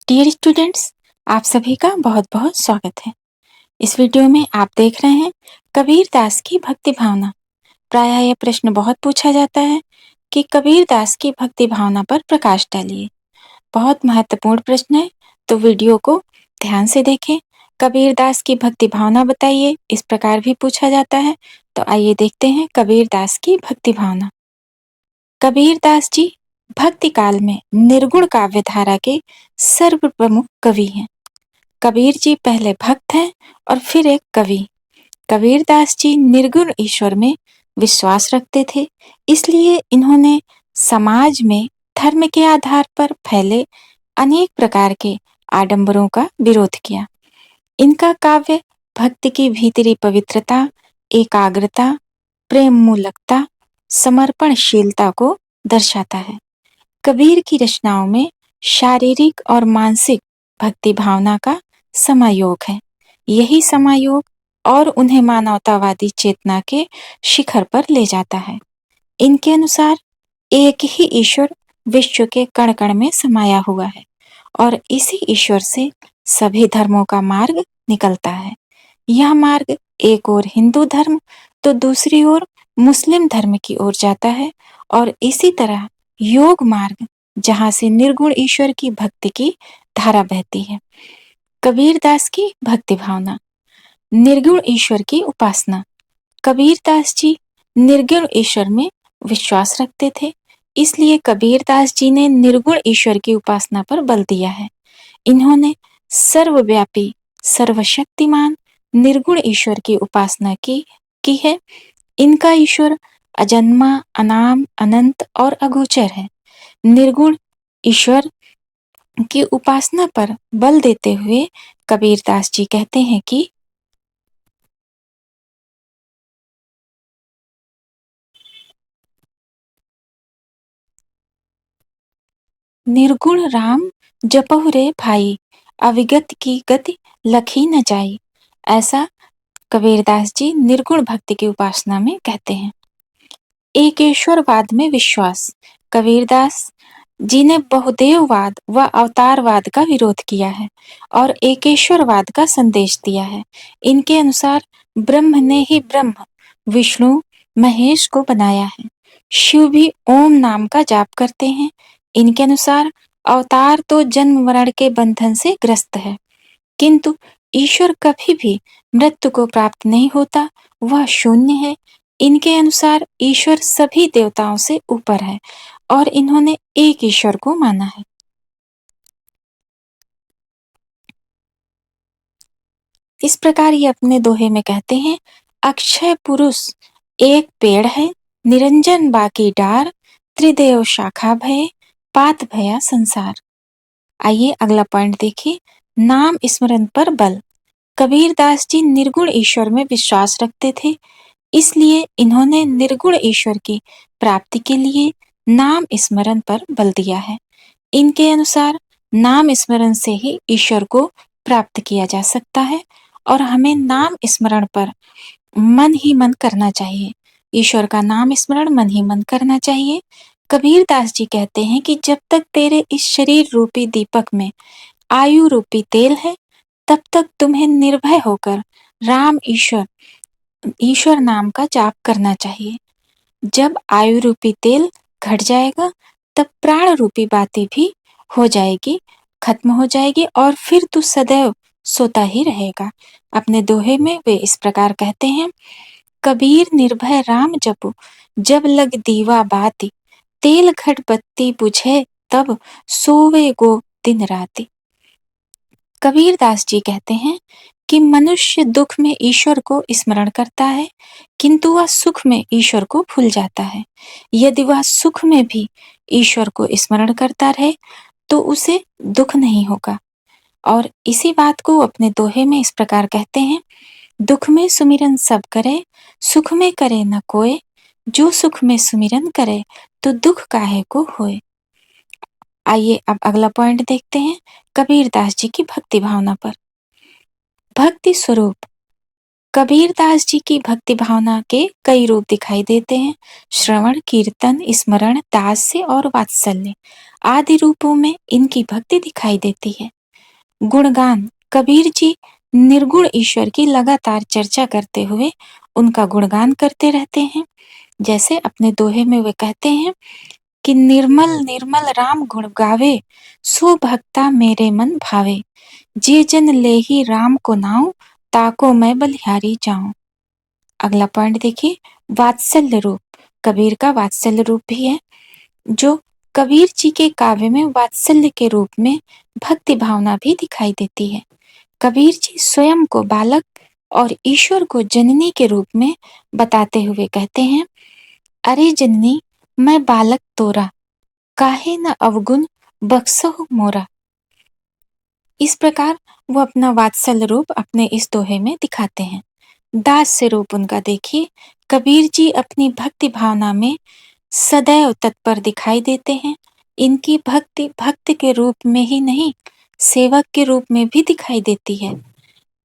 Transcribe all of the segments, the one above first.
Dear students, आप सभी का बहुत बहुत स्वागत है। इस वीडियो में आप देख रहे हैं कबीर दास की भक्ति भावना। प्रायः यह प्रश्न बहुत पूछा जाता है कि कबीर दास की भक्ति भावना पर प्रकाश डालिए। बहुत महत्वपूर्ण प्रश्न है, तो वीडियो को ध्यान से देखें। कबीर दास की भक्ति भावना बताइए, इस प्रकार भी पूछा जाता है। तो आइए देखते हैं कबीर दास की भक्ति भावना। कबीर दास जी भक्ति काल में निर्गुण काव्य धारा के सर्व प्रमुख कवि हैं। कबीर जी पहले भक्त हैं और फिर एक कवि। कबीर दास जी निर्गुण ईश्वर में विश्वास रखते थे, इसलिए इन्होंने समाज में धर्म के आधार पर फैले अनेक प्रकार के आडंबरों का विरोध किया। इनका काव्य भक्ति की भीतरी पवित्रता, एकाग्रता, प्रेम मूलकता, समर्पणशीलता को दर्शाता है। कबीर की रचनाओं में शारीरिक और मानसिक भक्ति भावना का समायोग है। यही समायोग और उन्हें मानवतावादी चेतना के शिखर पर ले जाता है। इनके अनुसार एक ही ईश्वर विश्व के कण कण में समाया हुआ है और इसी ईश्वर से सभी धर्मों का मार्ग निकलता है। यह मार्ग एक ओर हिंदू धर्म तो दूसरी ओर मुस्लिम धर्म की ओर जाता है और इसी तरह योग मार्ग, जहां से निर्गुण ईश्वर की भक्ति की धारा बहती है। कबीर दास की भक्ति भावना। निर्गुण ईश्वर की उपासना। कबीर दास जी निर्गुण ईश्वर में विश्वास रखते थे, इसलिए कबीर दास जी ने निर्गुण ईश्वर की उपासना पर बल दिया है। इन्होंने सर्वव्यापी, सर्वशक्तिमान निर्गुण ईश्वर की उपासना की है। इनका ईश्वर अजन्मा, अनाम, अनंत और अगोचर है। निर्गुण ईश्वर की उपासना पर बल देते हुए कबीर दास जी कहते हैं कि निर्गुण राम जपहु रे भाई, अविगत की गति लखी न जाई। ऐसा कबीरदास जी निर्गुण भक्ति की उपासना में कहते हैं। एकेश्वरवाद में विश्वास। कबीरदास जी ने बहुदेववाद व अवतारवाद का विरोध किया है और एकेश्वरवाद का संदेश दिया है। इनके अनुसार ब्रह्म ने ही ब्रह्म, विष्णु, महेश को बनाया है। शिव भी ओम नाम का जाप करते हैं। इनके अनुसार अवतार तो जन्म मरण के बंधन से ग्रस्त है, किंतु ईश्वर कभी भी मृत्यु को प्राप्त नहीं होता, वह शून्य है। इनके अनुसार ईश्वर सभी देवताओं से ऊपर है और इन्होंने एक ईश्वर को माना है। इस प्रकार ये अपने दोहे में कहते हैं, अक्षय पुरुष एक पेड़ है, निरंजन बाकी डार, त्रिदेव शाखा भय, पात भया संसार। आइए अगला पॉइंट देखिए, नाम स्मरण पर बल। कबीर दास जी निर्गुण ईश्वर में विश्वास रखते थे, इसलिए इन्होंने निर्गुण ईश्वर की प्राप्ति के लिए नाम स्मरण पर बल दिया है। इनके अनुसार नाम स्मरण से ही ईश्वर को प्राप्त किया जा सकता है और हमें नाम स्मरण पर मन ही मन करना चाहिए। ईश्वर का नाम स्मरण मन ही मन करना चाहिए। कबीर दास जी कहते हैं कि जब तक तेरे इस शरीर रूपी दीपक में आयु रूपी तेल है, तब तक तुम्हें निर्भय होकर राम ईश्वर ईश्वर नाम का जाप करना चाहिए। जब आयु रूपी तेल घट जाएगा, तब प्राण रूपी बाती भी हो जाएगी, खत्म हो जाएगी और फिर तू सदैव सोता ही रहेगा। अपने दोहे में वे इस प्रकार कहते हैं, कबीर निर्भय राम जपो, जब लग दीवा बाती, तेल घट बत्ती बुझे तब सोवे गो दिन राती। कबीर दास जी कहते हैं कि मनुष्य दुख में ईश्वर को स्मरण करता है, किंतु वह सुख में ईश्वर को भूल जाता है। यदि वह सुख में भी ईश्वर को स्मरण करता रहे तो उसे दुख नहीं होगा। और इसी बात को अपने दोहे में इस प्रकार कहते हैं, दुख में सुमिरन सब करे, सुख में करे न कोय, जो सुख में सुमिरन करे तो दुख काहे को होए। आइए अब अगला पॉइंट देखते हैं कबीर दास जी की भक्ति भावना पर। भक्ति स्वरूप कबीरदास जी की भक्ति भावना के कई रूप दिखाई देते हैं। श्रवण, कीर्तन, स्मरण, दास्य और वात्सल्य आदि रूपों में इनकी भक्ति दिखाई देती है। गुणगान, कबीर जी निर्गुण ईश्वर की लगातार चर्चा करते हुए उनका गुणगान करते रहते हैं। जैसे अपने दोहे में वे कहते हैं कि निर्मल निर्मल राम गुण गावे, सो भक्ता मेरे मन भावे। जे जन लेहि राम को नाउ, ताको मैं बलिहारी जाऊं। अगला पॉइंट देखिए, वात्सल्य रूप। कबीर का वात्सल्य रूप भी है, जो कबीर जी के काव्य में वात्सल्य के रूप में भक्ति भावना भी दिखाई देती है। कबीर जी स्वयं को बालक और ईश्वर को जननी के रूप में बताते हुए कहते हैं, अरे जननी मैं बालक तोरा, काहे न अवगुण बख्सहु मोरा। इस प्रकार वो अपना वात्सल्य रूप अपने इस दोहे में दिखाते हैं। दास्य रूप उनका देखिए, कबीर जी अपनी भक्ति भावना में सदैव तत्पर दिखाई देते हैं। इनकी भक्ति भक्त के रूप में ही नहीं, सेवक के रूप में भी दिखाई देती है।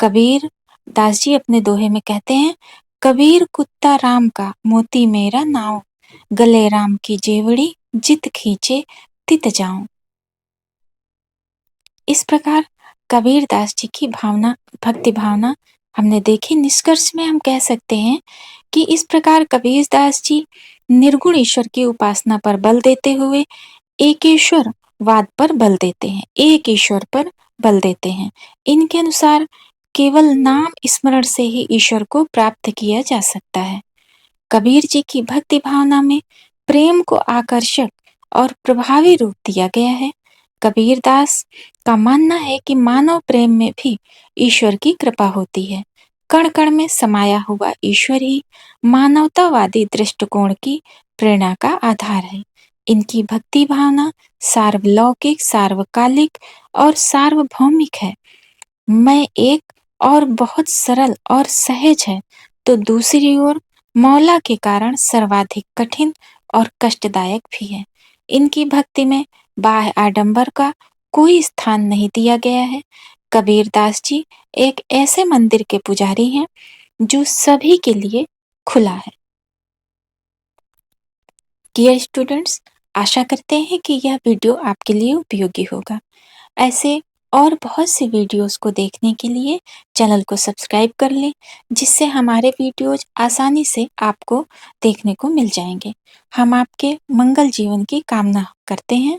कबीर दास जी अपने दोहे में कहते हैं, कबीर कुत्ता राम का मोती मेरा नाव, गले राम की जेवड़ी जित खींचे तित जाऊं। इस प्रकार कबीर दास जी की भावना, भक्ति भावना हमने देखी। निष्कर्ष में हम कह सकते हैं कि इस प्रकार कबीर दास जी निर्गुण ईश्वर की उपासना पर बल देते हुए एकेश्वर वाद पर बल देते हैं, एक ईश्वर पर बल देते हैं। इनके अनुसार केवल नाम स्मरण से ही ईश्वर को प्राप्त किया जा सकता है। कबीर जी की भक्ति भावना में प्रेम को आकर्षक और प्रभावी रूप दिया गया है। कबीर दास का मानना है कि मानव प्रेम में भी ईश्वर की कृपा होती है। कण कण में समाया हुआ ईश्वर ही मानवतावादी दृष्टिकोण की प्रेरणा का आधार है। इनकी भक्ति भावना सार्वलौकिक, सार्वकालिक और सार्वभौमिक है। मैं एक और बहुत सरल और सहज है, तो दूसरी ओर मौला के कारण सर्वाधिक कठिन और कष्टदायक भी है। इनकी भक्ति में बाह्य आडंबर का कोई स्थान नहीं दिया गया है। कबीर दास जी एक ऐसे मंदिर के पुजारी हैं जो सभी के लिए खुला है। डियर स्टूडेंट्स, आशा करते हैं कि यह वीडियो आपके लिए उपयोगी होगा। ऐसे और बहुत से वीडियोस को देखने के लिए चैनल को सब्सक्राइब कर लें, जिससे हमारे वीडियोज आसानी से आपको देखने को मिल जाएंगे। हम आपके मंगल जीवन की कामना करते हैं।